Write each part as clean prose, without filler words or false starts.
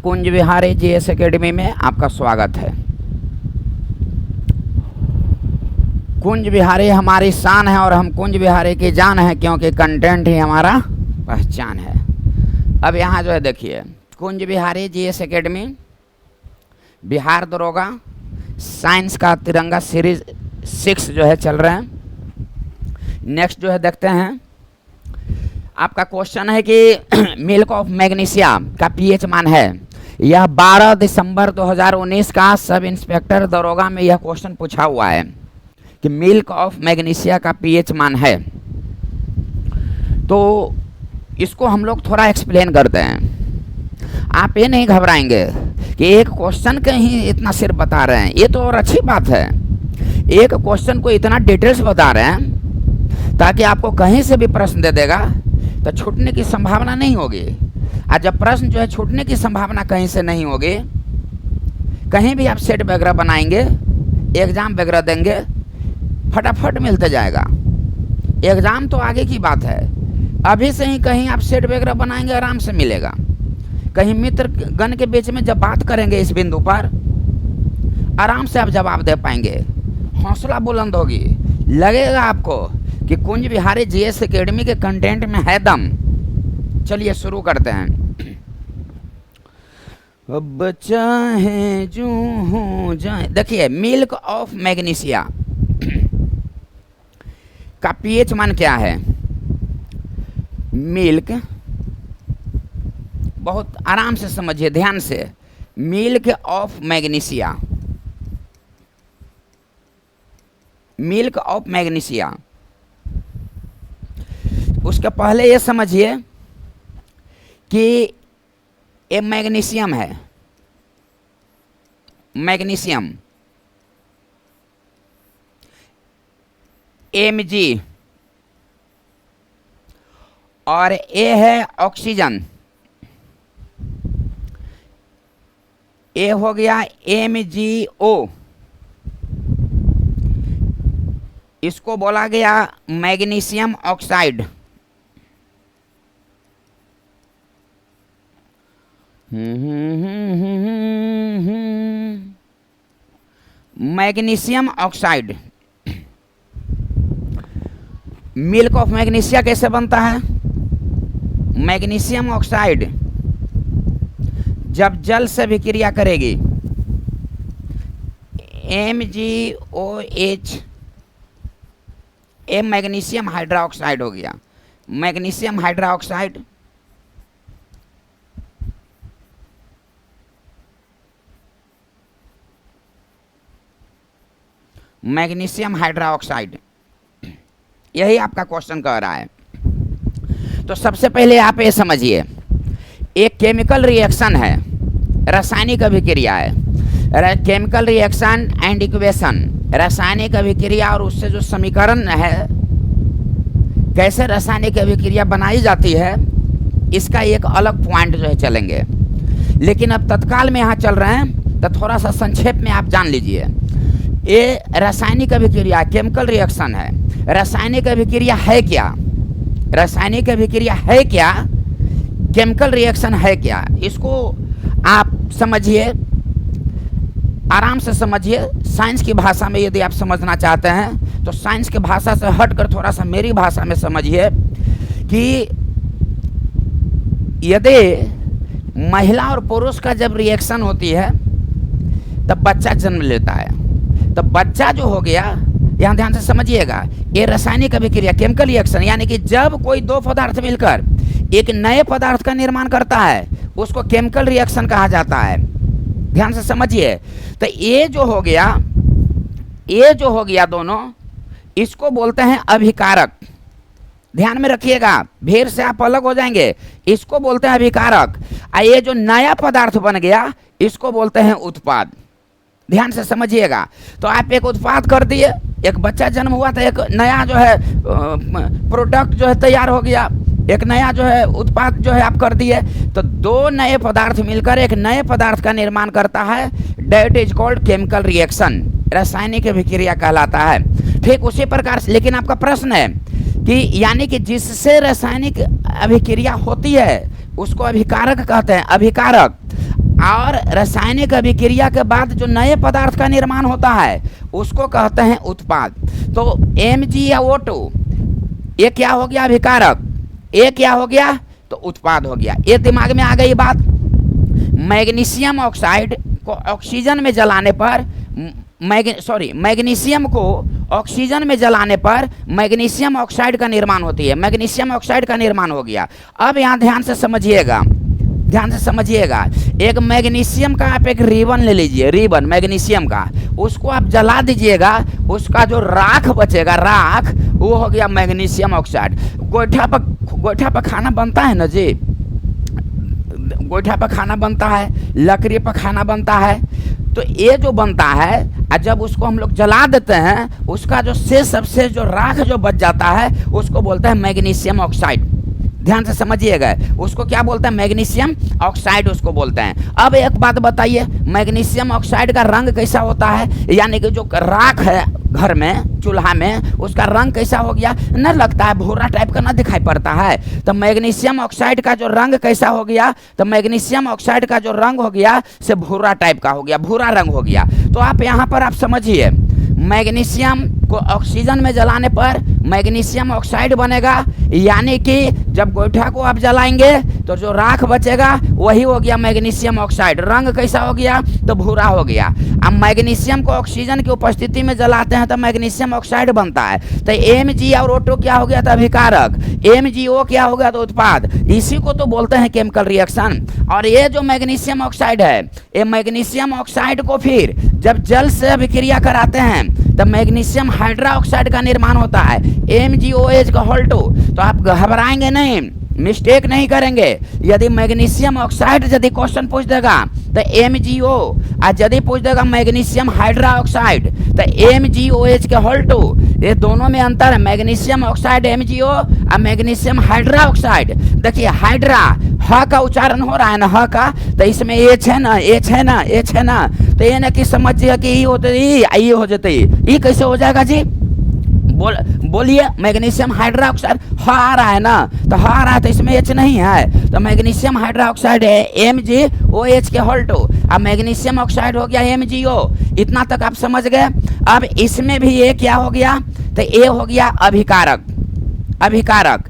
कुंज Vihari GS academy में आपका स्वागत है। कुंज विहारी हमारी शान है और हम कुंज विहारी की जान है, क्योंकि कंटेंट ही हमारा पहचान है। अब यहाँ जो है देखिए, कुंज विहारी जीएस एकेडमी बिहार दरोगा साइंस का तिरंगा सीरीज 6 जो है चल रहे हैं। नेक्स्ट जो है देखते हैं, आपका क्वेश्चन है कि मिल्क ऑफ मैग्नीशिया का पीएच मान है। यह 12 दिसंबर 2019 का सब इंस्पेक्टर दरोगा में यह क्वेश्चन पूछा हुआ है कि मिल्क ऑफ मैग्नीशिया का पीएच मान है। तो इसको हम लोग थोड़ा एक्सप्लेन करते हैं। आप ये नहीं घबराएंगे कि एक क्वेश्चन के ही इतना सिर्फ बता रहे हैं, ये तो और अच्छी बात है। एक क्वेश्चन को इतना डिटेल्स बता रहे हैं ताकि आपको कहीं से भी प्रश्न दे देगा तो छूटने की संभावना नहीं होगी। और जब प्रश्न जो है छूटने की संभावना कहीं से नहीं होगी, कहीं भी आप सेट वगैरह बनाएंगे, एग्ज़ाम वगैरह देंगे, फटाफट मिलते जाएगा। एग्ज़ाम तो आगे की बात है, अभी से ही कहीं आप सेट वगैरह बनाएंगे आराम से मिलेगा। कहीं मित्र गण के बीच में जब बात करेंगे इस बिंदु पर, आराम से आप जवाब दे पाएंगे, हौसला बुलंद होगी, लगेगा आपको कि कुंज विहारी जीएस एकेडमी के कंटेंट में है दम। चलिए शुरू करते हैं। अब चाहे जो हो जाए, देखिए मिल्क ऑफ मैग्नीशिया का पीएच मान क्या है। मिल्क, बहुत आराम से समझिए, ध्यान से। Milk of magnesia, milk of magnesia, उसके पहले ये समझिए कि ये मैग्नीशियम है। मैग्नीशियम Mg और A है ऑक्सीजन, A हो गया MgO, इसको बोला गया magnesium oxide. Magnesium oxide. Milk of magnesia कैसे बनता है। मैग्नीशियम ऑक्साइड जब जल से विक्रिया करेगी, MgOH, ये मैग्नीशियम हाइड्रोक्साइड हो गया। मैग्नीशियम हाइड्रोक्साइड मैग्नीशियम हाइड्रोक्साइड, यही आपका क्वेश्चन कह रहा है। तो सबसे पहले आप ये समझिए, एक केमिकल रिएक्शन है, रासायनिक अभिक्रिया है। केमिकल रिएक्शन एंड इक्वेशन, रासायनिक अभिक्रिया और उससे जो समीकरण है, कैसे रासायनिक अभिक्रिया बनाई जाती है, इसका एक अलग पॉइंट जो है चलेंगे। लेकिन अब तत्काल में यहाँ चल रहे हैं तो थोड़ा सा संक्षेप में आप जान लीजिए। ये रासायनिक अभिक्रिया केमिकल रिएक्शन है। रासायनिक अभिक्रिया है क्या, रासायनिक अभिक्रिया है क्या, केमिकल रिएक्शन है क्या, इसको आप समझिए, आराम से समझिए। साइंस की भाषा में यदि आप समझना चाहते हैं तो साइंस की भाषा से हटकर थोड़ा सा मेरी भाषा में समझिए कि यदि महिला और पुरुष का जब रिएक्शन होती है तब बच्चा जन्म लेता है। तो बच्चा जो हो गया, यहाँ ध्यान से समझिएगा, ये रासायनिक अभिक्रिया केमिकल रिएक्शन, यानी कि जब कोई दो पदार्थ मिलकर एक नए पदार्थ का निर्माण करता है उसको केमिकल रिएक्शन कहा जाता है। ध्यान से समझिए। तो ये जो हो गया, ये जो हो गया दोनों, इसको बोलते हैं अभिकारक। ध्यान में रखिएगा, भीड़ से आप अलग हो जाएंगे। इसको बोलते हैं अभिकारक। और ये जो नया पदार्थ बन गया, इसको बोलते हैं उत्पाद। ध्यान से समझिएगा। तो आप एक उत्पाद कर दिए, एक बच्चा जन्म हुआ था, एक नया जो है प्रोडक्ट जो है तैयार हो गया, एक नया जो है उत्पाद जो है आप कर दिए। तो दो नए पदार्थ मिलकर एक नए पदार्थ का निर्माण करता है, that is called chemical reaction, रासायनिक अभिक्रिया कहलाता है। ठीक उसी प्रकार से, लेकिन आपका प्रश्न है कि यानी कि जिससे रासायनिक अभिक्रिया होती है उसको अभिकारक कहते हैं, अभिकारक। और रासायनिक अभिक्रिया के बाद जो नए पदार्थ का निर्माण होता है उसको कहते हैं उत्पाद। तो MgO2 ये क्या हो गया, अभिकारक, ये क्या हो गया, तो उत्पाद हो गया। ये दिमाग में आ गई बात। मैग्नीशियम ऑक्साइड को ऑक्सीजन में जलाने पर मैग्नीशियम को ऑक्सीजन में जलाने पर मैग्नीशियम ऑक्साइड का निर्माण होती है, मैग्नीशियम ऑक्साइड का निर्माण हो गया। अब यहाँ ध्यान से समझिएगा, ध्यान से समझिएगा। एक मैग्नीशियम का आप एक रिबन ले लीजिए, रिबन मैग्नीशियम का, उसको आप जला दीजिएगा, उसका जो राख बचेगा, राख, वो हो गया मैग्नीशियम ऑक्साइड। गोईठा पर खाना बनता है ना जी, गोईठा पर खाना बनता है, लकड़ी पर खाना बनता है। तो ये जो बनता है और जब उसको हम लोग जला देते हैं, उसका जो शेष अवशेष जो राख जो बच जाता है उसको बोलते हैं मैग्नीशियम ऑक्साइड। ध्यान से समझिएगा, उसको क्या बोलते हैं, मैग्नीशियम ऑक्साइड उसको बोलते हैं। अब एक बात बताइए, मैग्नीशियम ऑक्साइड का रंग कैसा होता है, यानी कि जो राख है घर में, चूल्हा में, उसका रंग कैसा हो गया, न लगता है भूरा टाइप का, ना दिखाई पड़ता है। तो मैग्नीशियम ऑक्साइड का जो रंग कैसा हो गया, तो मैग्नीशियम ऑक्साइड का जो रंग हो गया से भूरा टाइप का हो गया, भूरा रंग हो गया। तो आप यहाँ पर आप समझिए, मैग्नीशियम को ऑक्सीजन में जलाने पर मैग्नीशियम ऑक्साइड बनेगा, यानी कि जब गोईठा को आप जलाएंगे तो जो राख बचेगा वही हो गया मैग्नीशियम ऑक्साइड। रंग कैसा हो गया, तो भूरा हो गया। अब मैग्नीशियम को ऑक्सीजन की उपस्थिति में जलाते हैं तो मैग्नीशियम ऑक्साइड बनता है। तो Mg और O2 क्या हो गया, तो अभिकारक, MgO क्या हो गया, तो उत्पाद। इसी को तो बोलते हैं केमिकल रिएक्शन। और ये जो मैग्नीशियम ऑक्साइड है, ये मैग्नीशियम ऑक्साइड को फिर जब जल से अभिक्रिया कराते हैं तब मैग्नीशियम हाइड्रोक्साइड का निर्माण होता है, MgOH2। तो आप घबराएंगे नहीं, मिस्टेक नहीं करेंगे। यदि मैग्नीशियम ऑक्साइड यदि क्वेश्चन पूछ देगा तो MgO, और यदि पूछ देगा मैग्नीशियम हाइड्रोक्साइड तो MgOH2। ये दोनों में अंतर है, मैग्नीशियम ऑक्साइड MgO और मैग्नीशियम हाइड्रोक्साइड। देखिए हाइड्रा, ह का उच्चारण हो रहा है ना, ह का, तो इसमें एच है ना, एच है ना, एच है ना, तो ये ना कि समझिए कि ई होते ई हो जाते, ई कैसे हो जाएगा जी, बोलिए। मैग्नीशियम हाइड्रोक्साइड ह आ रहा है ना, तो ह आ रहा है तो इसमें एच नहीं है, तो मैग्नीशियम हाइड्रोक्साइड है MgOH2 अब मैग्नीशियम ऑक्साइड हो गया MgO। इतना तक आप समझ गए। अब इसमें भी ये क्या हो गया, तो ये हो गया अभिकारक, अभिकारक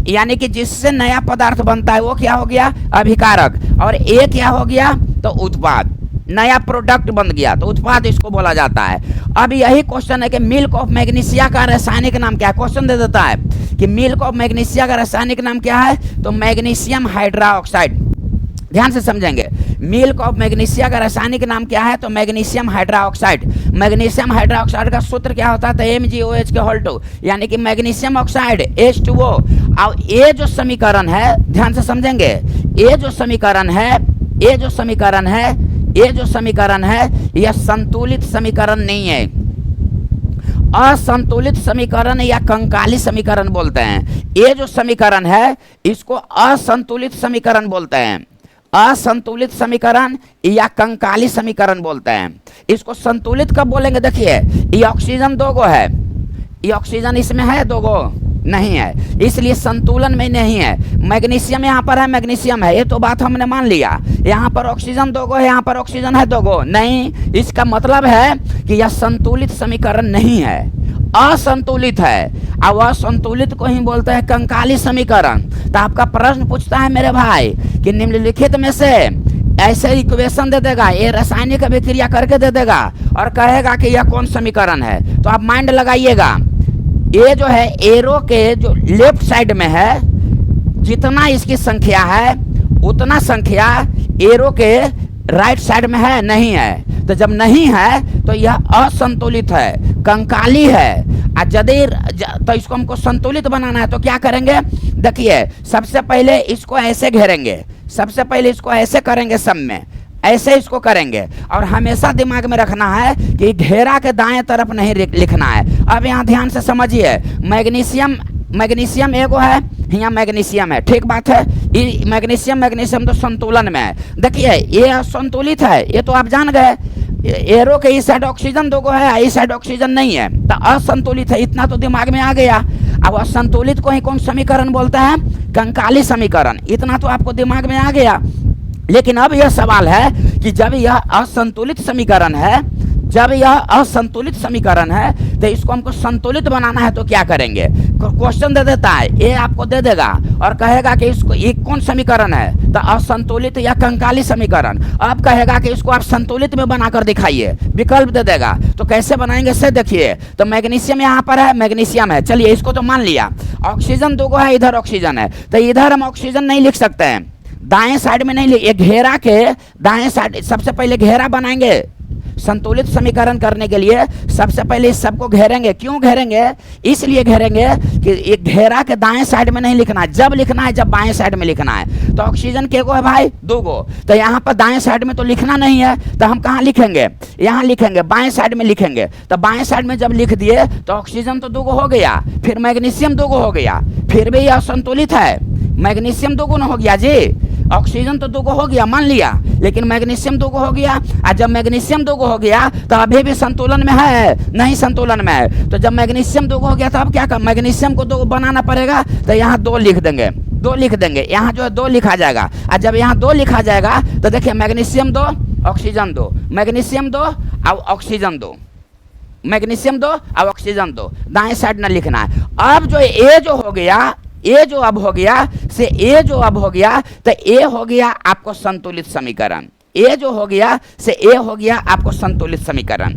यानी कि जिससे नया पदार्थ बनता है वो क्या हो गया, अभिकारक। और ये क्या हो गया, तो उत्पाद, नया प्रोडक्ट बन गया तो उत्पाद इसको बोला जाता है। अब यही क्वेश्चन है कि मिल्क ऑफ मैग्नीशिया का रासायनिक नाम क्या है, क्वेश्चन दे देता है कि मिल्क ऑफ मैग्नीशिया का रासायनिक नाम क्या है, तो मैग्नीशियम हाइड्रोक्साइड। ध्यान से समझेंगे, मिल्क ऑफ मैग्नीशिया का रासायनिक नाम क्या है, तो मैग्नीशियम हाइड्रोक्साइड। मैग्नीशियम हाइड्रोक्साइड का सूत्र क्या होता है, तो MgOH2, यानी कि मैग्नीशियम ऑक्साइड H2O। और ये जो समीकरण है, ध्यान से समझेंगे, ये जो समीकरण है, ये जो समीकरण है, ये जो समीकरण है, यह संतुलित समीकरण नहीं है, असंतुलित समीकरण या कंकाली समीकरण बोलते हैं। ये जो समीकरण है इसको असंतुलित समीकरण बोलते हैं, असंतुलित समीकरण या कंकाली समीकरण बोलते हैं। इसको संतुलित कब बोलेंगे, देखिए ये ऑक्सीजन 2 गो है, ये ऑक्सीजन इसमें है 2 गो नहीं है, इसलिए संतुलन में नहीं है। मैग्नीशियम यहाँ पर है, मैग्नीशियम है, ये तो बात हमने मान लिया। यहाँ पर ऑक्सीजन 2 गो है, यहाँ पर ऑक्सीजन है 2 गो नहीं, इसका मतलब है कि यह संतुलित समीकरण नहीं है, असंतुलित है। अब असंतुलित को ही बोलते हैं कंकाली समीकरण। तो आपका प्रश्न पूछता है मेरे भाई कि निम्नलिखित में से ऐसे इक्वेशन दे देगा, ये रासायनिक अभिक्रिया करके दे देगा और कहेगा कि यह कौन समीकरण है। तो आप माइंड लगाइएगा, ये जो है एरो के जो लेफ्ट साइड में है, जितना इसकी संख्या है उतना संख्या एरो के राइट साइड में है, नहीं है। तो जब नहीं है तो यह असंतुलित है, कंकाली है। यदि तो इसको हमको संतुलित बनाना है तो क्या करेंगे, देखिए सबसे पहले इसको ऐसे घेरेंगे, सबसे पहले इसको ऐसे करेंगे, सब में ऐसे इसको करेंगे। और हमेशा दिमाग में रखना है कि घेरा के दाएं तरफ नहीं लिखना है। अब यहाँ ध्यान से समझिए, मैग्नीशियम, मैग्नीशियम एगो है, यहाँ मैग्नीशियम है, ठीक बात है। ये मैग्नीशियम, मैग्नीशियम तो संतुलन में है। देखिए ये असंतुलित है, ये तो आप जान गए, एरो के इस साइड ऑक्सीजन 2 गो है, इस साइड ऑक्सीजन नहीं है, तो असंतुलित है, इतना तो दिमाग में आ गया। अब असंतुलित को ही कौन समीकरण बोलता है, कंकाली समीकरण, इतना तो आपको दिमाग में आ गया। लेकिन अब यह सवाल है कि जब यह असंतुलित समीकरण है, जब यह असंतुलित समीकरण है तो इसको हमको संतुलित बनाना है, तो क्या करेंगे? क्वेश्चन दे देता है, ये आपको दे देगा और कहेगा कि इसको ये कौन समीकरण है, तो असंतुलित या कंकाली समीकरण। अब कहेगा कि इसको आप संतुलित में बनाकर दिखाइए, विकल्प दे देगा। तो कैसे बनाएंगे से देखिए। तो मैग्नीशियम यहाँ पर है, मैग्नीशियम है, चलिए इसको तो मान लिया। ऑक्सीजन दो है, इधर ऑक्सीजन है, तो इधर हम ऑक्सीजन नहीं लिख सकते हैं, दाएं साइड में नहीं, एक घेरा के दाएं साइड सबसे पहले घेरा बनाएंगे। संतुलित समीकरण करने के लिए सबसे पहले इस सबको घेरेंगे। क्यों घेरेंगे? इसलिए घेरेंगे कि एक घेरा के दाएं साइड में नहीं लिखना है, जब लिखना है जब बाएं साइड में लिखना है। तो ऑक्सीजन के को है भाई, दो गो, तो यहाँ पर दाएं साइड में तो लिखना नहीं है, तो हम कहाँ लिखेंगे? यहाँ लिखेंगे, बाएं साइड में लिखेंगे। तो बाएं साइड में जब लिख दिए तो ऑक्सीजन तो दो गो हो गया, फिर मैग्नीशियम दो गो हो गया, फिर भी यह असंतुलित है। मैग्नीशियम दो गुना हो गया जी, ऑक्सीजन तो दो गो हो गया मान लिया, लेकिन मैग्नीशियम दो गो हो गया। और जब मैग्नीशियम दो गो हो गया तो अभी भी संतुलन में है? नहीं संतुलन में है। तो जब मैग्नीशियम दो गो हो गया तो अब क्या कर, मैग्नीशियम को दो गो बनाना पड़ेगा, तो यहाँ दो लिख देंगे, दो लिख देंगे, यहाँ जो है दो लिखा जाएगा। और जब यहाँ दो लिखा जाएगा तो देखिए मैग्नीशियम दो, ऑक्सीजन दो, मैग्नीशियम दो और ऑक्सीजन दो, मैग्नीशियम दो और ऑक्सीजन दो, दाएं साइड न लिखना है। अब जो ए जो हो गया, ए जो अब हो गया से ए जो अब हो गया, तो ए हो गया आपको संतुलित समीकरण। ए जो हो गया से ए हो गया आपको संतुलित समीकरण।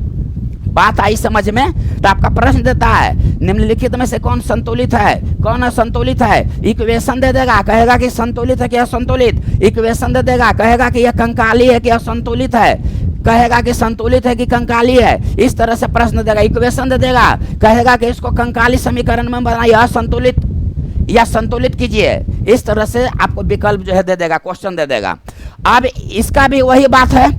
बात आई समझ में? तो आपका प्रश्न देता है निम्नलिखित में से कौन संतुलित है, कौन असंतुलित है। इक्वेशन दे देगा, कहेगा कि संतुलित है कि असंतुलित। इक्वेशन दे देगा, कहेगा कि यह कंकाली है कि असंतुलित है, कहेगा कि संतुलित है कि कंकाली है। इस तरह से प्रश्न देगा। इक्वेशन दे देगा, कहेगा कि इसको कंकाली समीकरण में बनाइए, असंतुलित या संतुलित कीजिए। इस तरह से आपको विकल्प जो है दे देगा, क्वेश्चन दे देगा। अब इसका भी वही बात है,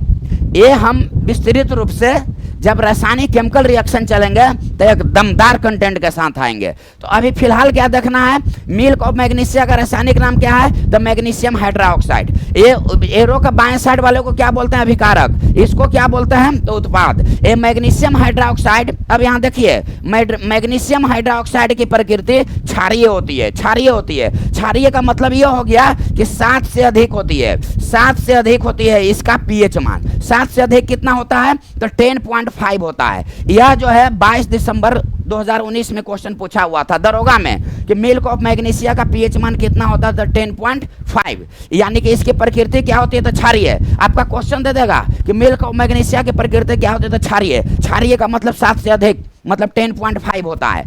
ये हम विस्तृत रूप से जब रासायनिक केमिकल रिएक्शन चलेंगे तो एक दमदार कंटेंट के साथ आएंगे। तो अभी फिलहाल क्या देखना है, मिल्क ऑफ मैग्नीशिया का रासायनिक नाम क्या है? तो मैग्नीशियम हाइड्रोक्साइड। ये एरो का बाएं साइड वाले को क्या बोलते हैं? अभिकारक। इसको क्या बोलते हैं? तो उत्पाद। ये मैग्नीशियम हाइड्रोक्साइड, अब यहाँ देखिए मैग्नीशियम हाइड्रोक्साइड की प्रकृति क्षारीय होती है, क्षारीय होती है। क्षारीय का मतलब यह हो गया कि 7 से अधिक होती है, 7 से अधिक होती है इसका पीएच मान। 7 से अधिक कितना होता है? तो 10.5 होता है। यह जो है 22 दिसंबर 2019 में क्वेश्चन पूछा हुआ था दरोगा में कि मिल्क ऑफ मैग्नीशिया का पीएच मान कितना होता है? तो 10.5, यानी कि इसकी प्रकृति क्या होती है? तो क्षारीय। आपका क्वेश्चन दे देगा कि मिल्क ऑफ मैग्नीशिया की प्रकृति क्या होती है? तो क्षारीय। क्षारीय का मतलब 7 से अधिक, मतलब 10.5 होता है।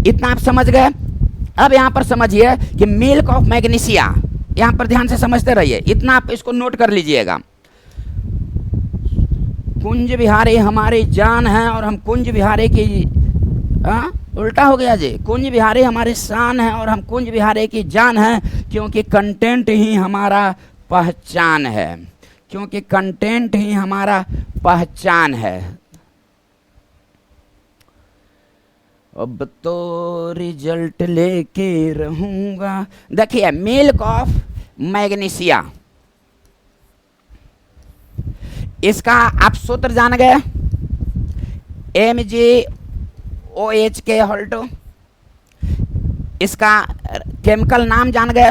इतना आप समझ गए। अब यहाँ पर समझिए कि मिल्क ऑफ मैग्नीशिया, यहाँ पर ध्यान से समझते रहिए, इतना आप इसको नोट कर लीजिएगा। कुंज बिहारी हमारी जान है और हम कुंज बिहारी की, उल्टा हो गया जी, कुंज बिहारी हमारी शान है और हम कुंज बिहारी की जान है, क्योंकि कंटेंट ही हमारा पहचान है, क्योंकि कंटेंट ही हमारा पहचान है। अब तो रिजल्ट लेके रहूंगा। देखिए मिल्क ऑफ मैग्नीशिया, इसका आप सूत्र जान गए, MgOH (K)। इसका केमिकल नाम जान गए,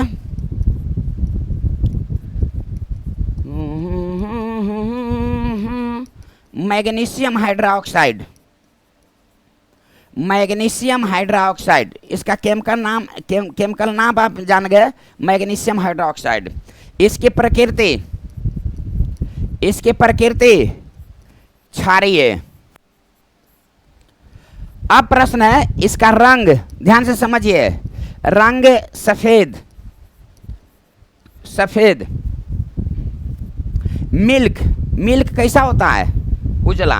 मैग्नीशियम हाइड्रोक्साइड, मैग्नीशियम हाइड्रोक्साइड। इसका केमिकल नाम आप जान गए, मैग्नीशियम हाइड्रोक्साइड। इसकी प्रकृति क्षारीय। अब प्रश्न है इसका रंग, ध्यान से समझिए, रंग सफेद, सफेद। मिल्क कैसा होता है? उजला,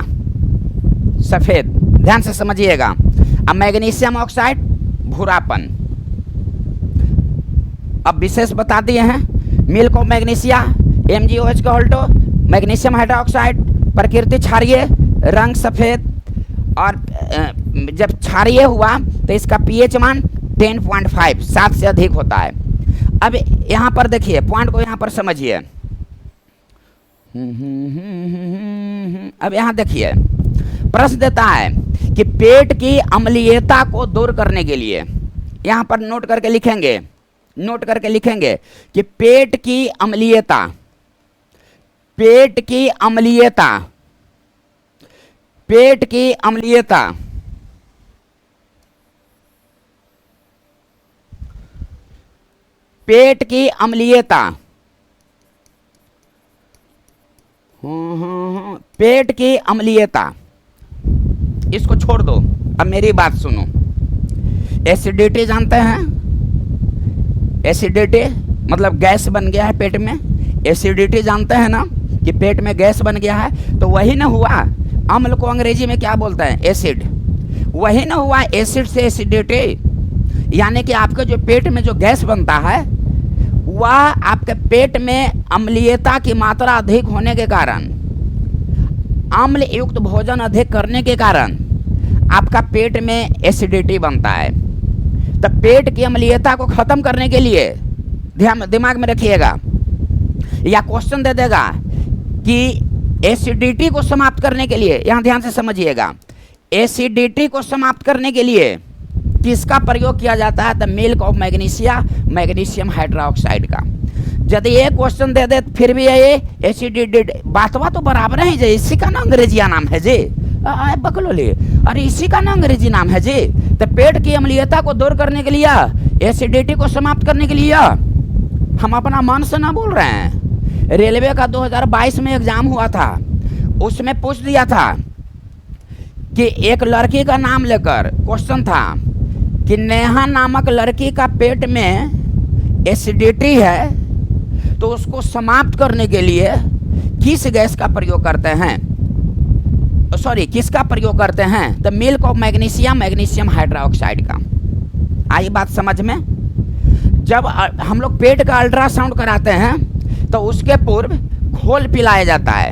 सफेद, ध्यान से समझिएगा। अब मैग्नीशियम ऑक्साइड भूरापन। अब विशेष बता दिए हैं, मिल्क ऑफ मैग्नीशिया, MgOH का ऑल्टो, मैग्नीशियम हाइड्रोक्साइड, प्रकृति क्षारीय, रंग सफेद, और जब क्षारीय हुआ तो इसका पीएच मान 10.5, 7 से अधिक होता है। अब यहाँ पर देखिए, पॉइंट को यहाँ पर समझिए। अब यहाँ देखिए प्रश्न देता है कि पेट की अम्लीयता को दूर करने के लिए, यहाँ पर नोट करके लिखेंगे, नोट करके लिखेंगे कि पेट की अम्लीयता, पेट की अम्लीयता, पेट की अम्लीयता, पेट की अम्लीयता, पेट की अम्लीयता, इसको छोड़ दो। अब मेरी बात सुनो, एसिडिटी जानते हैं? एसिडिटी मतलब गैस बन गया है पेट में, एसिडिटी जानते हैं ना कि पेट में गैस बन गया है, तो वही ना हुआ। अम्ल को अंग्रेजी में क्या बोलते हैं? एसिड। वही ना हुआ एसिड से एसिडिटी, यानी कि आपके जो पेट में जो गैस बनता है वह आपके पेट में अम्लीयता की मात्रा अधिक होने के कारण, अम्ल युक्त भोजन अधिक करने के कारण आपका पेट में एसिडिटी बनता है। तो पेट की अम्लीयता को खत्म करने के लिए दिमाग में रखिएगा, या क्वेश्चन दे देगा कि एसिडिटी को समाप्त करने के लिए, यहाँ ध्यान से समझिएगा, एसिडिटी को समाप्त करने के लिए किसका प्रयोग किया जाता है? The milk of magnesia, magnesium hydroxide का। यदि ये क्वेश्चन दे दे फिर भी ये एसिडिटी, बातवा तो बराबर है जी, इसी का ना अंग्रेजी नाम है जी, बकलोली, अरे इसी का ना अंग्रेजी नाम है जी। तो पेट की अम्लीयता को दूर करने के लिए, एसिडिटी को समाप्त करने के लिए, हम अपना मन से ना बोल रहे हैं। रेलवे का 2022 में एग्जाम हुआ था, उसमें पूछ दिया था कि एक लड़की का नाम लेकर क्वेश्चन था कि नेहा नामक लड़की का पेट में एसिडिटी है, तो उसको समाप्त करने के लिए किस गैस का प्रयोग करते हैं? सॉरी, किसका प्रयोग करते हैं? The milk of magnesia, magnesium hydroxide का। आई बात समझ में? जब हम लोग पेट का अल्ट्रासाउंड कराते हैं तो उसके पूर्व घोल पिलाया जाता है।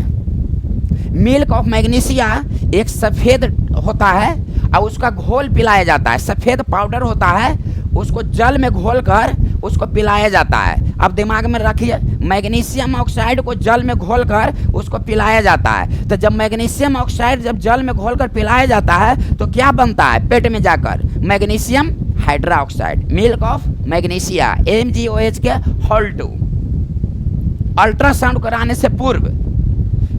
मिल्क ऑफ मैग्नीशिया एक सफ़ेद होता है और उसका घोल पिलाया जाता है, सफ़ेद पाउडर होता है, उसको जल में घोल कर उसको पिलाया जाता है। अब दिमाग में रखिए, मैग्नीशियम ऑक्साइड को जल में घोल कर उसको पिलाया जाता है। तो जब मैग्नीशियम ऑक्साइड जब जल में घोल कर पिलाया जाता है तो क्या बनता है पेट में जाकर? Magnesium hydroxide, milk of magnesia, MgOH के होल 2। अल्ट्रासाउंड कराने से पूर्व,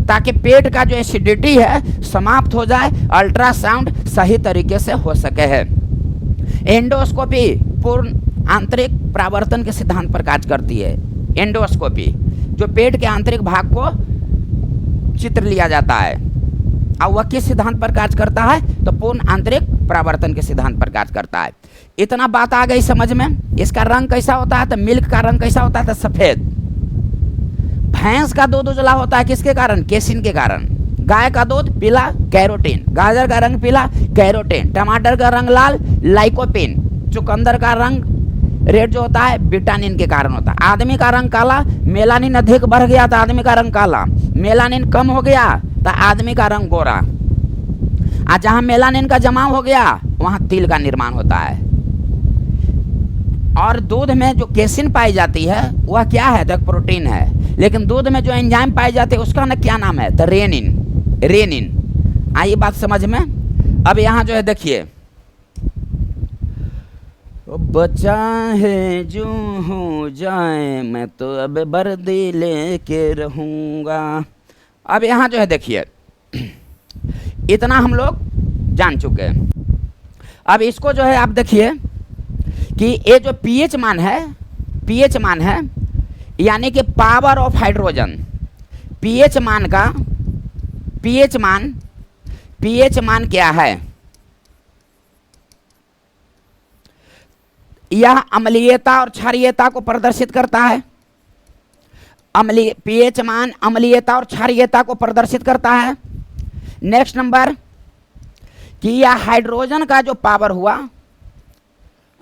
ताकि पेट का जो एसिडिटी है समाप्त हो जाए, अल्ट्रासाउंड सही तरीके से हो सके है। एंडोस्कोपी पूर्ण आंतरिक परावर्तन के सिद्धांत पर कार्य करती है। एंडोस्कोपी जो पेट के आंतरिक भाग को चित्र लिया जाता है, और वह किस सिद्धांत पर कार्य करता है? तो पूर्ण आंतरिक परावर्तन के सिद्धांत पर कार्य करता है। इतना बात आ गई समझ में? इसका रंग कैसा होता है? तो मिल्क का रंग कैसा होता है? तो सफ़ेद। भैंस का दूध उजला होता है किसके कारण? केसिन के कारण। गाय का दूध पीला, कैरोटीन। गाजर का रंग पीला, कैरोटीन। टमाटर का रंग लाल, लाइकोपिन। चुकंदर का रंग रेड जो होता है, विटामिन के कारण होता है। आदमी का रंग काला, मेलानिन अधिक बढ़ गया तो आदमी का रंग काला, मेलानिन कम हो गया तो आदमी का रंग गोरा। और जहाँ मेलानिन का जमाव हो गया वहाँ तिल का निर्माण होता है। और दूध में जो केसिन पाई जाती है वह क्या है? तो प्रोटीन है। लेकिन दूध में जो एंजाइम पाई जाती है उसका ना क्या नाम है? तो रेनिन, रेनिन। आइए बात समझ में। अब यहाँ जो है देखिए, बचा है जो हो जाए मैं तो अब वर्दी लेके रहूँगा। अब यहाँ जो है देखिए, इतना हम लोग जान चुके हैं। अब इसको जो है आप देखिए कि ये जो pH मान है, pH मान है यानी कि पावर ऑफ हाइड्रोजन। pH मान का pH मान क्या है? यह अम्लीयता और क्षारीयता को प्रदर्शित करता है। pH मान अम्लीयता और क्षारीयता को प्रदर्शित करता है। नेक्स्ट नंबर कि यह हाइड्रोजन का जो पावर हुआ,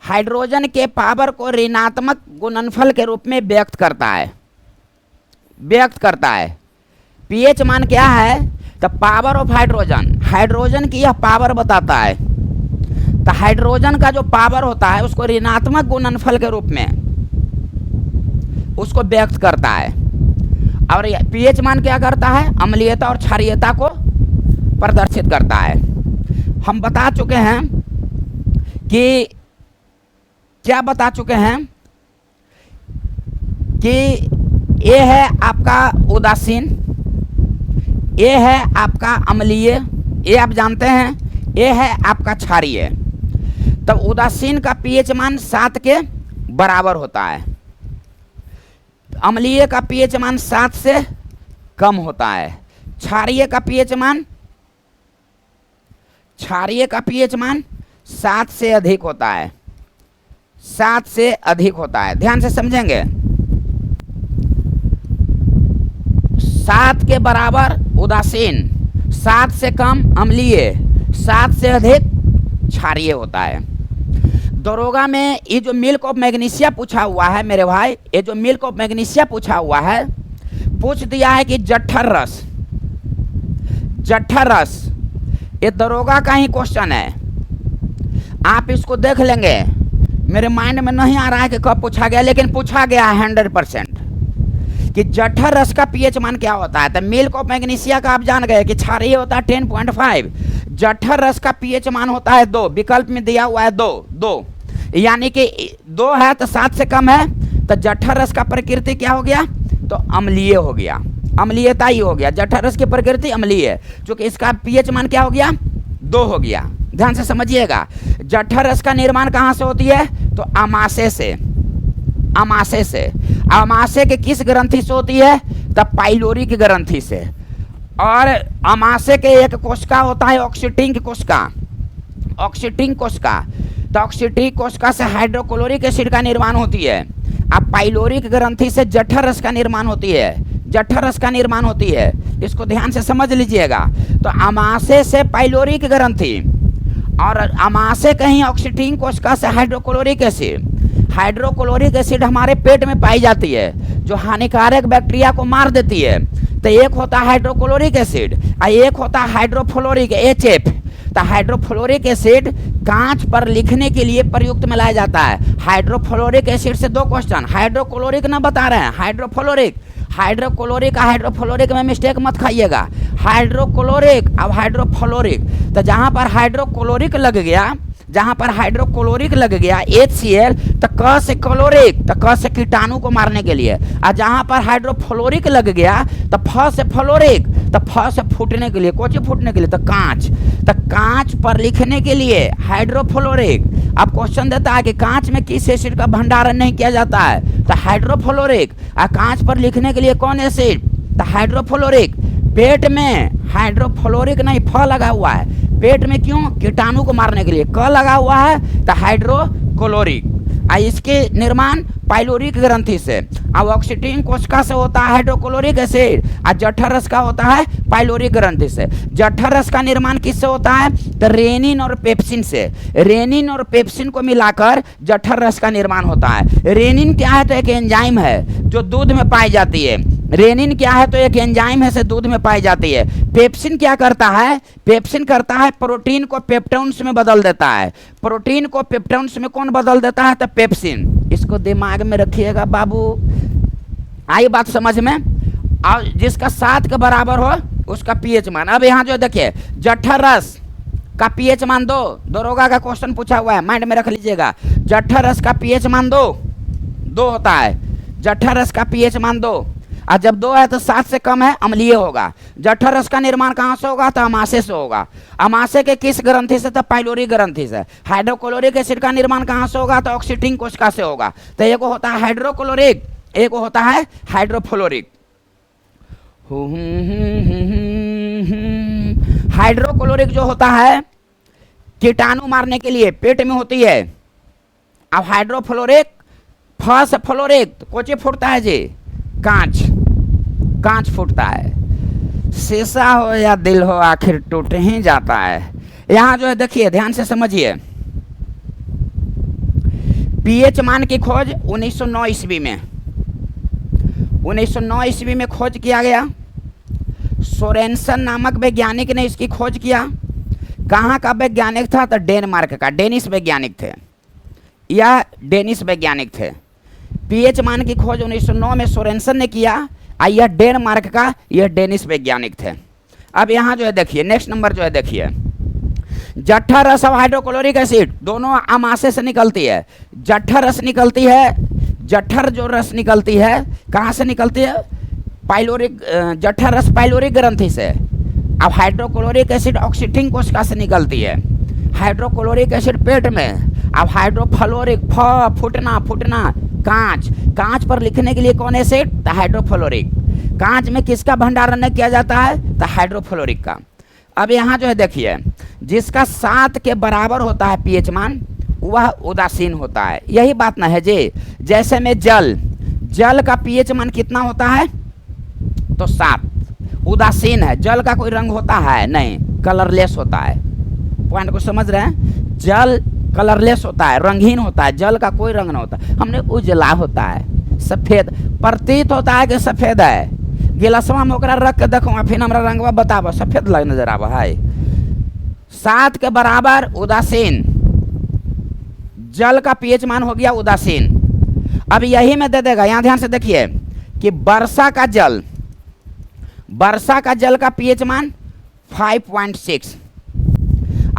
हाइड्रोजन के पावर को ऋणात्मक गुणनफल के रूप में व्यक्त करता है। pH मान क्या है? तो पावर ऑफ हाइड्रोजन, हाइड्रोजन की यह पावर बताता है। तो हाइड्रोजन का जो पावर होता है उसको ऋणात्मक गुणनफल के रूप में उसको व्यक्त करता है। और pH मान क्या करता है? अम्लीयता और क्षारीयता को प्रदर्शित करता है। हम बता चुके हैं कि क्या बता चुके हैं कि ये है आपका उदासीन, ये है आपका अम्लीय, ये आप जानते हैं, ये है आपका क्षारीय। तब उदासीन का पीएच मान 7 के बराबर होता है, अम्लीय का पीएच मान 7 से कम होता है, क्षारीय का पीएच मान 7 से अधिक होता है, 7 से अधिक होता है। ध्यान से समझेंगे, 7 के बराबर उदासीन, 7 से कम अम्लीय, 7 से अधिक क्षारीय होता है। दरोगा में ये जो मिल्क ऑफ मैग्नीशिया पूछा हुआ है मेरे भाई, ये जो मिल्क ऑफ मैग्नीशिया पूछा हुआ है, पूछ दिया है कि जठर रस, जठर रस, ये दरोगा का ही क्वेश्चन है। आप इसको देख लेंगे, मेरे माइंड में नहीं आ रहा है कि कब पूछा गया, लेकिन पूछा गया है 100% कि जठर रस का पीएच मान क्या होता है। तो मिल्क ऑफ मैग्नीशिया का आप जान गए कि क्षारीय होता है 10.5, जठर रस का पीएच मान होता है 2, विकल्प में दिया हुआ है 2, यानी कि 2 है तो 7 से कम है, तो जठर रस का प्रकृति क्या हो गया, तो अम्लीय हो गया, अम्लीयता ही हो गया। जठर रस की प्रकृति अम्लीय है, क्योंकि इसका पीएच मान क्या हो गया, 2 हो गया। ध्यान से समझिएगा, जठर रस का निर्माण कहाँ से होती है, तो आमाशय से, आमाशय से। आमाशय के किस ग्रंथि से होती है, तब पाइलोरिक ग्रंथि से। और आमाशय के एक कोशिका होता है ऑक्सीटिंग कोशिका, ऑक्सीटिंग कोशिका, तो ऑक्सीटिंग कोशिका से हाइड्रोक्लोरिक एसिड का निर्माण होती है। अब पाइलोरिक ग्रंथि से जठर रस का निर्माण होती है, जठर रस का निर्माण होती है, इसको ध्यान से समझ लीजिएगा। तो आमाशय से पाइलोरिक ग्रंथि और आमाशय कहीं ऑक्सीटिंग कोशिका से हाइड्रोक्लोरिक एसिड। हाइड्रोक्लोरिक एसिड हमारे पेट में पाई जाती है, जो हानिकारक बैक्टीरिया को मार देती है। तो एक होता है हाइड्रोक्लोरिक एसिड और एक होता है हाइड्रोफ्लोरिक HF। तो हाइड्रोफ्लोरिक एसिड कांच पर लिखने के लिए प्रयुक्त में लाया जाता है। हाइड्रोफ्लोरिक एसिड से 2 क्वेश्चन, हाइड्रोक्लोरिक ना बता रहे हैं, हाइड्रोफ्लोरिक, हाइड्रोक्लोरिक हाइड्रोफ्लोरिक में मिस्टेक मत खाइएगा, हाइड्रोक्लोरिक अब हाइड्रोफ्लोरिक। तो जहाँ पर हाइड्रोक्लोरिक लग गया, जहाँ पर हाइड्रोक्लोरिक लग गया HCl, तो क से क्लोरिक, तो क से कीटाणु को मारने के लिए। और जहाँ पर हाइड्रोफ्लोरिक लग गया तो फ से फ्लोरिक, तो फ से फूटने के लिए, कोची फूटने के लिए, तो कांच, तो कांच पर लिखने के लिए हाइड्रोफ्लोरिक। अब क्वेश्चन देता है कि कांच में किस एसिड का भंडारण नहीं किया जाता है, तो हाइड्रोफ्लोरिक। और कांच पर लिखने के लिए कौन एसिड, तो हाइड्रोफ्लोरिक। पेट में हाइड्रोफ्लोरिक नहीं, फ लगा हुआ है, पेट में क्यों, कीटाणु को मारने के लिए। क लगा हुआ है तो हाइड्रोक्लोरिक। इसके निर्माण पाइलोरिक ग्रंथि से। अब ऑक्सीटिन कोशिका से होता है हाइड्रोक्लोरिक एसिड और जठर रस का होता है पाइलोरिक ग्रंथि से। जठर रस का निर्माण किससे होता है, तो रेनिन और पेप्सिन से। रेनिन और पेप्सिन को मिलाकर जठर रस का निर्माण होता है। रेनिन क्या है, तो एक एंजाइम है जो दूध में पाई जाती है। रेनिन क्या है, तो एक एंजाइम है से दूध में पाई जाती है। पेप्सिन क्या करता है, पेप्सिन करता है प्रोटीन को पेप्टोन्स में बदल देता है। प्रोटीन को पेप्टोन्स में कौन बदल देता है, तो पेप्सिन। इसको दिमाग में रखिएगा बाबू, आई बात समझ में। और जिसका 7 के बराबर हो उसका पीएच मान। अब यहाँ जो देखिए जठर रस का पीएच मान 2, दरोगा का क्वेश्चन पूछा हुआ है, माइंड में रख लीजिएगा। जठर रस का पीएच मान 2 होता है, जठर रस का पीएच मान 2। और जब 2 है तो 7 से कम है, अम्लीय होगा। जठर रस का निर्माण कहाँ से होगा, तो आमाशय से होगा। आमाशय के किस ग्रंथि से, तो पाइलोरिक ग्रंथि से। हाइड्रोक्लोरिक एसिड का निर्माण कहाँ से होगा, तो ऑक्सीटिन कोशिका से होगा। तो एक होता है हाइड्रोक्लोरिक, एक होता है हाइड्रोफ्लोरिक। हाइड्रोक्लोरिक जो होता है कीटाणु मारने के लिए पेट में होती है। अब हाइड्रोफ्लोरिक फ से फ्लोरिक, तो कोचे फूटता है जी, कांच, कांच फूटता है। शीशा हो या दिल हो आखिर टूट ही जाता है। यहाँ जो है देखिए ध्यान से समझिए, पीएच मान की खोज 1909 ईस्वी में, 1909 ईस्वी में खोज किया गया। सोरेनसन नामक वैज्ञानिक ने इसकी खोज किया। कहाँ का वैज्ञानिक था, तो डेनमार्क का, डेनिश वैज्ञानिक थे, या डेनिश वैज्ञानिक थे। पीएच मान की खोज 1909 में सोरेनसन ने किया और यह डेनमार्क का, यह डेनिश वैज्ञानिक थे। अब यहाँ जो है देखिए नेक्स्ट नंबर जो है देखिए, जठर रस और हाइड्रोक्लोरिक एसिड दोनों आमाशय से निकलती है। जठर रस निकलती है जठर जो रस निकलती है, कहाँ से निकलती है? पाइलोरिक, जठर रस पाइलोरिक ग्रंथि से। अब हाइड्रोक्लोरिक एसिड ऑक्सीटिन कोशिका से निकलती है, हाइड्रोक्लोरिक एसिड पेट में। अब हाइड्रोफ्लोरिक, फुटना कांच, कांच पर लिखने के लिए कौन एसिड? तो हाइड्रोफ्लोरिक। कांच में किसका भंडारण किया जाता है? तो हाइड्रोफ्लोरिक का। अब यहाँ जो है देखिए, जिसका 7 के बराबर होता है पीएच मान, वह उदासीन होता है। यही बात ना है जी। जैसे में जल का पीएच मान कितना होता है? तो 7, उदासीन है। जल का कोई रंग होता है? नहीं, कलरलेस होता है। पॉइंट को समझ रहे हैं? जल कलरलेस होता है, रंगहीन होता है, जल का कोई रंग नहीं होता। हमने उजला होता है, सफेद प्रतीत होता है कि सफेद है। गिलासवा में ओकरा रख के देखो, फिर हमरा रंगवा बताबो, सफेद लग नजर आवा है। 7 के बराबर उदासीन, जल का पीएच मान हो गया उदासीन। अब यही में दे देगा, यहाँ ध्यान से देखिए कि वर्षा का जल का पीएच मान 5.6।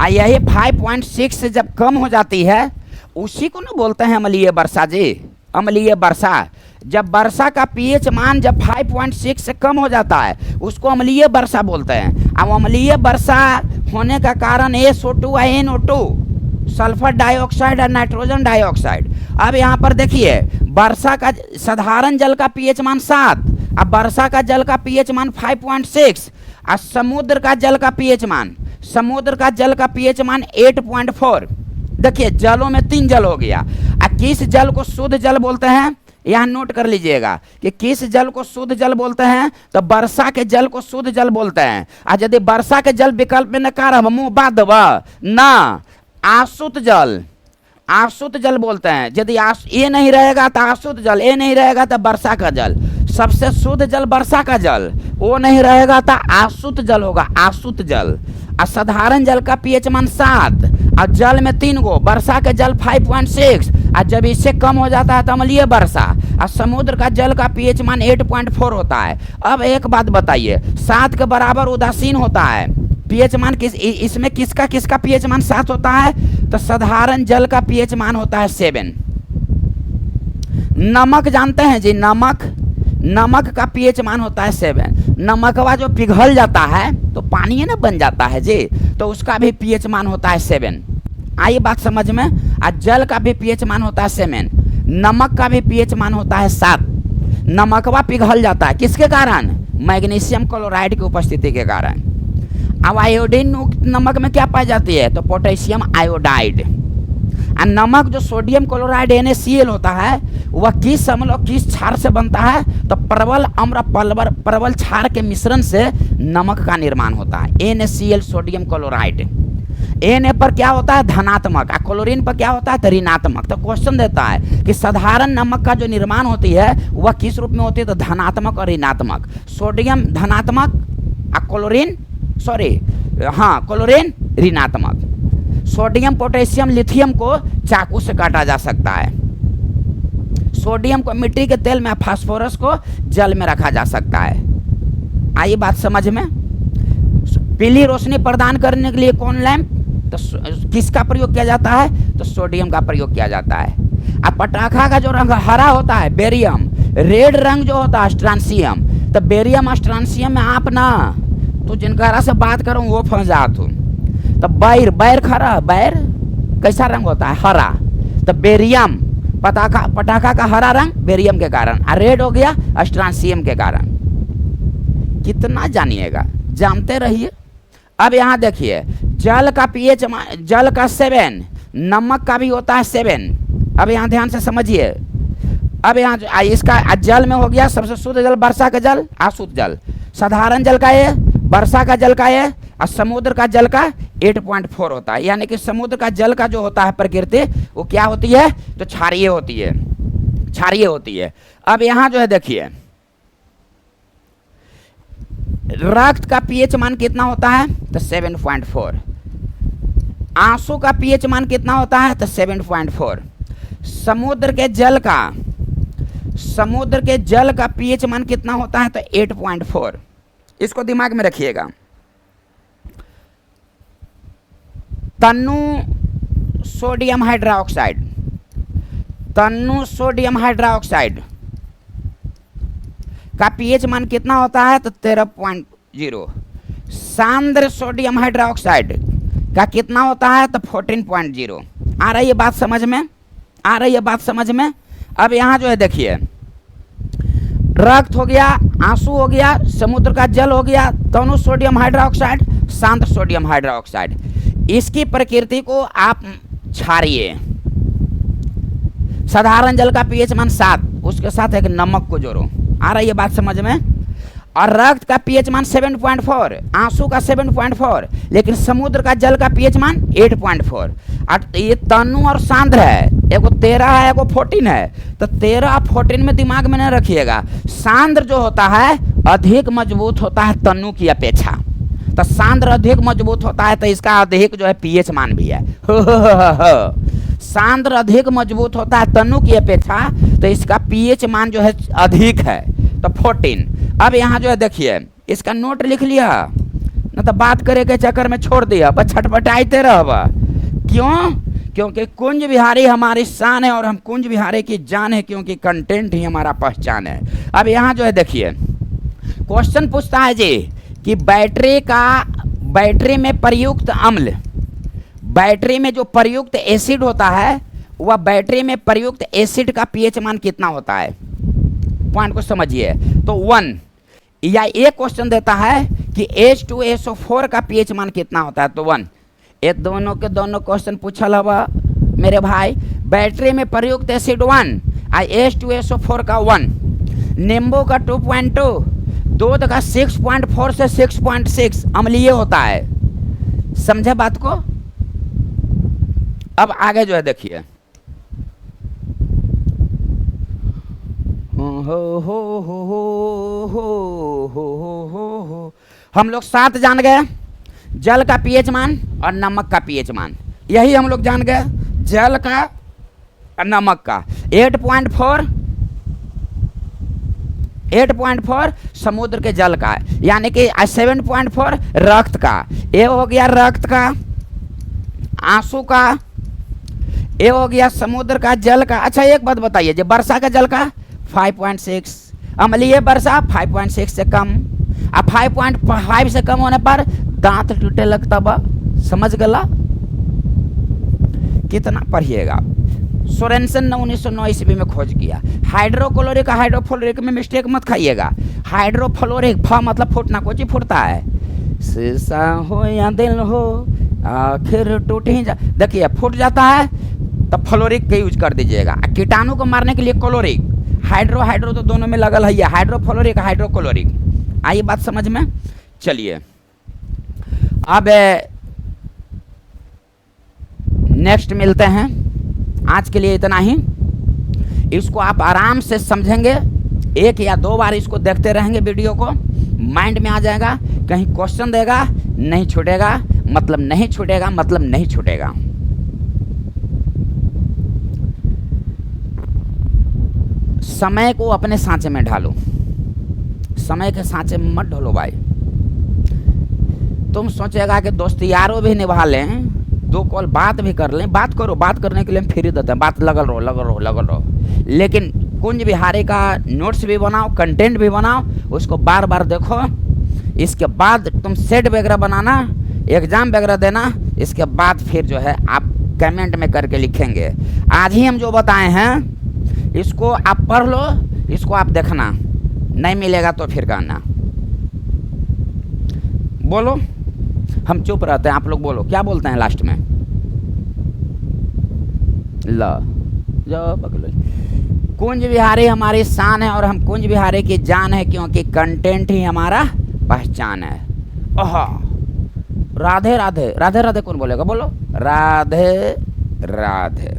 यही 5.6 से जब कम हो जाती है, उसी को ना बोलते हैं अम्लीय वर्षा जी, अम्लीय वर्षा। जब वर्षा का पीएच मान जब 5.6 से कम हो जाता है, उसको अम्लीय वर्षा बोलते हैं। अब अम्लीय वर्षा होने का कारण SO2 और NO2, सल्फर डाइऑक्साइड और नाइट्रोजन डाइऑक्साइड। अब यहाँ पर देखिए, वर्षा का साधारण जल का पीएच मान 7, अब वर्षा का जल का पीएच मान 5.6, और समुद्र का जल का पीएच मान 8.4। देखिए, जलों में 3 जल हो गया। किस जल को शुद्ध जल बोलते हैं? यहाँ नोट कर लीजिएगा कि किस जल को शुद्ध जल बोलते हैं। तो वर्षा के जल को शुद्ध जल बोलते हैं। और यदि वर्षा के जल विकल्प में नकार मुँह बात देवा ना, आशुद्ध जल बोलते हैं। यदि ये नहीं रहेगा तो अशुद्ध जल, ये नहीं रहेगा तो वर्षा का जल। सबसे शुद्ध जल वर्षा का जल, वो नहीं रहेगा तो अशुद्ध जल होगा, अशुद्ध जल। और साधारण जल का पीएच मान 7, और जल में 3 गो, वर्षा के जल 5.6, और जब इससे कम हो जाता है तो अम्लीय वर्षा। और समुद्र का जल का पीएच मान 8.4 होता है। अब एक बात बताइए, 7 के बराबर उदासीन होता है, पीएच मान इसमें किसका पीएच मान 7 होता है? तो साधारण जल का पीएच मान होता है 7। नमक जानते हैं जी, नमक का पीएच मान होता है 7। नमकवा जो पिघल जाता है तो पानी ना बन जाता है जी, तो उसका भी पीएच मान होता है 7। आइए बात समझ में। आज जल का भी पीएच मान होता है 7, नमक का भी पीएच मान होता है 7। नमकवा पिघल जाता है किसके कारण? मैग्नीशियम क्लोराइड की उपस्थिति के कारण। अब आयोडीन नमक में क्या पाई जाती है? तो पोटेशियम आयोडाइड। और नमक जो सोडियम क्लोराइड NaCl होता है, वह किस अम्ल और किस क्षार से बनता है? तो प्रबल अम्ल प्रबल क्षार के मिश्रण से नमक का निर्माण होता है, NaCl सोडियम क्लोराइड। Na पर क्या होता है? धनात्मक, और क्लोरीन पर क्या होता है? तो ऋणात्मक। तो क्वेश्चन देता है कि साधारण नमक का जो निर्माण होती है वह किस रूप में होती है? तो धनात्मक और ऋणात्मक। सोडियम धनात्मक और क्लोरीन ऋणात्मक। सोडियम पोटेशियम लिथियम को चाकू से काटा जा सकता है, सोडियम को मिट्टी के तेल में, फास्फोरस को जल में रखा जा सकता है। आइए बात समझ में। पीली रोशनी प्रदान करने के लिए कौन लैंप, तो किसका प्रयोग किया जाता है? तो सोडियम का प्रयोग किया जाता है। अब पटाखा का जो रंग हरा होता है बेरियम, रेड रंग जो होता है स्ट्रांसियम। तो बेरियम स्ट्रांसियम में आप ना तो जिनका से बात करूँ वो फंस जात हूँ। तो बैर खरा, बैर कैसा रंग होता है? हरा। तो बेरियम, पटाखा का हरा रंग बेरियम के कारण, और रेड हो गया स्ट्रांसियम के कारण। कितना जानिएगा, जानते रहिए। अब यहाँ देखिए, जल का पीएच जल का 7, नमक का भी होता है 7। अब यहाँ ध्यान से समझिए। अब यहाँ इसका जल में हो गया सबसे शुद्ध जल वर्षा का जल, अशुद्ध जल। साधारण जल का ये, वर्षा का जल का ये, और समुद्र का जल का 8.4 होता है। यानी कि समुद्र का जल का जो होता है प्रकृति, वो क्या होती है? तो क्षारीय होती है। अब यहाँ जो है देखिए, रक्त का पीएच मान कितना होता है? तो 7.4। आंसू का पीएच मान कितना होता है? तो 7.4। समुद्र के जल का पीएच मान कितना होता है? तो 8.4। इसको दिमाग में रखिएगा। Tannu sodium hydroxide, Tannu sodium hydroxide का पीएच मान कितना होता है? तो 13.0। सांद्र सोडियम हाइड्रोक्साइड का कितना होता है? तो 14.0। आ रही है बात समझ में? आ रही है बात समझ में? अब यहाँ जो है देखिए, रक्त हो गया, आंसू हो गया, समुद्र का जल हो गया, तनु सोडियम हाइड्रोक्साइड, सांद्र सोडियम हाइड्रोक्साइड। इसकी प्रकृति को आप छाड़िए। साधारण जल का पीएच मान 7, उसके साथ एक नमक को जोड़ो। आ रही है बात समझ में? और रक्त का पीएच मान 7.4, आंसू का 7.4, लेकिन समुद्र का जल का पीएच मान 8.4। ये तनु और सांद्र है, एगो 13 है, एगो 14 है। तो 13 और 14 में दिमाग में न रखिएगा। सांद्र जो होता है अधिक मजबूत होता है तनु की अपेक्षा। तो सांद्र अधिक मजबूत होता है, तो इसका अधिक जो है पीएच मान भी है। सांद्र अधिक मजबूत होता है तनु की अपेक्षा, तो इसका पीएच मान जो है अधिक है, तो 14। अब यहाँ जो है देखिए, इसका नोट लिख लिया, न तो बात करे के चक्कर में छोड़ दिया, बस छटपटाते रह। क्यों? क्योंकि कुंज बिहारी हमारी शान है और हम कुंज बिहारी की जान है, क्योंकि कंटेंट ही हमारा पहचान है। अब यहाँ जो है देखिए, क्वेश्चन पूछता है जी कि बैटरी में प्रयुक्त अम्ल, बैटरी में जो प्रयुक्त एसिड होता है, वह बैटरी में प्रयुक्त एसिड का पीएच मान कितना होता है? पॉइंट को समझिए। तो 1, या एक क्वेश्चन देता है कि H2SO4 का पीएच मान कितना होता है? तो 1। ये दोनों के दोनों क्वेश्चन पूछल हवा मेरे भाई। बैटरी में प्रयुक्त एसिड 1 और H2SO4 का 1, नींबू का 2.2, दूध का 6.4 से 6.6 अम्लीय होता है। समझे बात को? अब आगे जो है देखिए, हम लोग 7 जान गए, जल का पीएच मान और नमक का पीएच मान, यही हम लोग जान गए, जल का और नमक का। 8.4 समुद्र के जल का, यानी कि 7.4 रक्त का। ये हो गया रक्त का, आंसू का, ये हो गया समुद्र का जल का। अच्छा एक बात बताइए, जो वर्षा का जल का 5.6, अम्लीय वर्षा 5.6 से कम, अब 5.5 से कम होने पर दांत टूटे लगता बा। समझ गला? कितना पढ़िएगा। सोरेंसन ने 1909 ईस्वी में खोज किया। हाइड्रोक्लोरिक हाइड्रोफ्लोरिक में मिस्टेक मत खाइएगा। हाइड्रोफ्लोरिक फ मतलब फूटना, कोची फूटता है? शीशा हो या दिल हो आखिर टूट ही जा। देखिए फूट जाता है तो फ्लोरिक का यूज कर दीजिएगा। कीटाणु को मारने के लिए क्लोरिक, हाइड्रो तो दोनों में लगल है, हाइड्रोफ्लोरिक हाइड्रोक्लोरिक। आइए बात समझ में। चलिए अब नेक्स्ट मिलते हैं। आज के लिए इतना ही। इसको आप आराम से समझेंगे, 1 या 2 बार इसको देखते रहेंगे, वीडियो को माइंड में आ जाएगा। कहीं क्वेश्चन देगा नहीं छूटेगा, मतलब नहीं छूटेगा, मतलब नहीं छूटेगा। समय को अपने सांचे में ढालो, समय के सांचे में मत ढोलो भाई। तुम सोचेगा कि दोस्त यारों भी निभा लें, 2 कॉल बात भी कर लें, बात करो, बात करने के लिए हम फ्री देते हैं, बात लगल रहो। लेकिन कुंज बिहारी का नोट्स भी बनाओ, कंटेंट भी बनाओ, उसको बार बार देखो। इसके बाद तुम सेट वगैरह बनाना, एग्जाम वगैरह देना, इसके बाद फिर जो है आप कमेंट में करके लिखेंगे। आज ही हम जो बताए हैं इसको आप पढ़ लो, इसको आप देखना, नहीं मिलेगा तो फिर कहना। बोलो, हम चुप रहते हैं, आप लोग बोलो, क्या बोलते हैं लास्ट में? कुंज बिहारी हमारी शान है और हम कुंज बिहारी की जान है, क्योंकि कंटेंट ही हमारा पहचान है। ओह राधे राधे, राधे राधे कौन बोलेगा? बोलो राधे राधे।